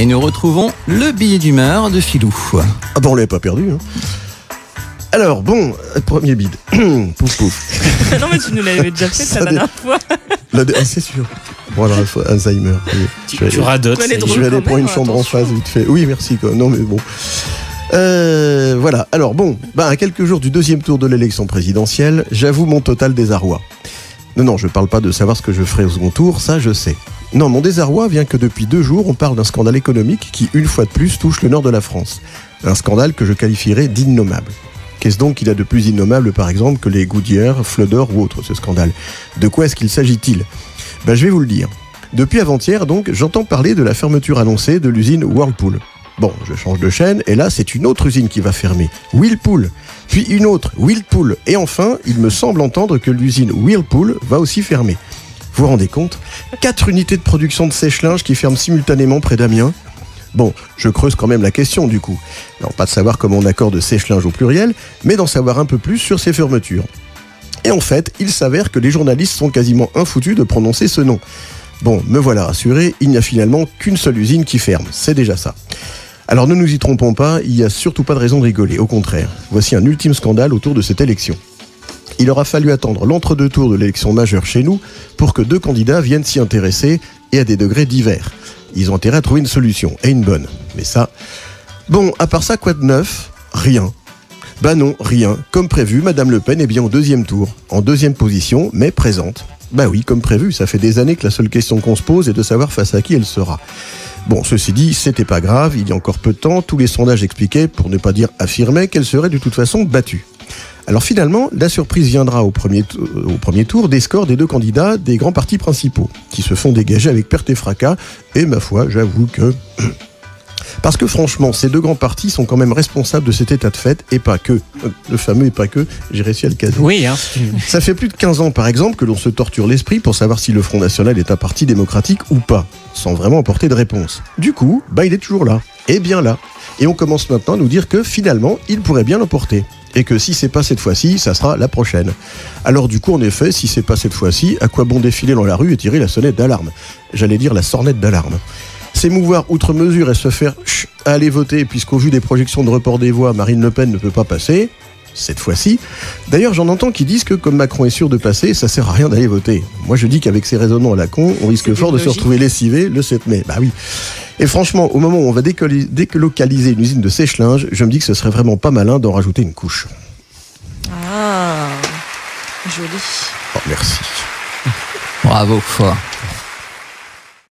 Et nous retrouvons le billet d'humeur de Philou. Ah bon, on l'avait pas perdu, hein. Alors, bon, premier bide. Pouf, pouf. Non, mais tu nous l'avais déjà fait la dernière fois. Ah, c'est sûr. Bon, alors, Alzheimer. Tu radotes. Je vais aller prendre une chambre en face vite fait. Oui, merci, quoi. Non, mais bon. Voilà. Alors, bon, à quelques jours du deuxième tour de l'élection présidentielle, j'avoue mon total désarroi. Non, je parle pas de savoir ce que je ferai au second tour, ça, je sais. Non, mon désarroi vient que depuis 2 jours, on parle d'un scandale économique qui, une fois de plus, touche le nord de la France. Un scandale que je qualifierais d'innommable. Qu'est-ce donc qu'il a de plus innommable, par exemple, que les Goodyear, Flodder ou autres, ce scandale? De quoi est-ce qu'il s'agit-il? Je vais vous le dire. Depuis avant-hier, donc, j'entends parler de la fermeture annoncée de l'usine Whirlpool. Bon, je change de chaîne, et là, c'est une autre usine qui va fermer. Whirlpool. Puis une autre, Whirlpool. Et enfin, il me semble entendre que l'usine Whirlpool va aussi fermer. Vous vous rendez compte? 4 unités de production de sèche-linge qui ferment simultanément près d'Amiens. Bon, je creuse quand même la question du coup. Non, pas de savoir comment on accorde sèche-linge au pluriel, mais d'en savoir un peu plus sur ces fermetures. Et en fait, il s'avère que les journalistes sont quasiment infoutus de prononcer ce nom. Bon, me voilà rassuré, il n'y a finalement qu'une seule usine qui ferme, c'est déjà ça. Alors ne nous y trompons pas, il n'y a surtout pas de raison de rigoler, au contraire. Voici un ultime scandale autour de cette élection. Il aura fallu attendre l'entre-deux tours de l'élection majeure chez nous pour que 2 candidats viennent s'y intéresser, et à des degrés divers. Ils ont intérêt à trouver une solution, et une bonne. Mais ça... Bon, à part ça, quoi de neuf? Rien. Non, rien. Comme prévu, Madame Le Pen est bien au 2e tour. En 2e position, mais présente. Oui, comme prévu, ça fait des années que la seule question qu'on se pose est de savoir face à qui elle sera. Bon, ceci dit, c'était pas grave, il y a encore peu de temps, tous les sondages expliquaient, pour ne pas dire affirmaient, qu'elle serait de toute façon battue. Alors finalement, la surprise viendra au premier tour des scores des 2 candidats des grands partis principaux, qui se font dégager avec perte et fracas, et ma foi, j'avoue que... Parce que franchement, ces 2 grands partis sont quand même responsables de cet état de fait, et pas que. Le fameux et pas que, j'ai réussi à le caser. Oui, hein. Ça fait plus de 15 ans, par exemple, que l'on se torture l'esprit pour savoir si le Front National est un parti démocratique ou pas, sans vraiment apporter de réponse. Du coup, il est toujours là, et bien là. Et on commence maintenant à nous dire que finalement, il pourrait bien l'emporter. Et que si c'est pas cette fois-ci, ça sera la prochaine. Alors du coup, en effet, si c'est pas cette fois-ci, à quoi bon défiler dans la rue et tirer la sonnette d'alarme? J'allais dire la sornette d'alarme. S'émouvoir outre mesure et se faire aller voter, puisqu'au vu des projections de report des voix, Marine Le Pen ne peut pas passer, cette fois-ci. D'ailleurs, j'en entends qui disent que comme Macron est sûr de passer, ça sert à rien d'aller voter. Moi, je dis qu'avec ces raisonnements à la con, on risque fort de se retrouver lessivé le 7 mai. Oui. Et franchement, au moment où on va délocaliser une usine de sèche-linge, je me dis que ce serait vraiment pas malin d'en rajouter une couche. Ah, joli. Oh, merci. Bravo.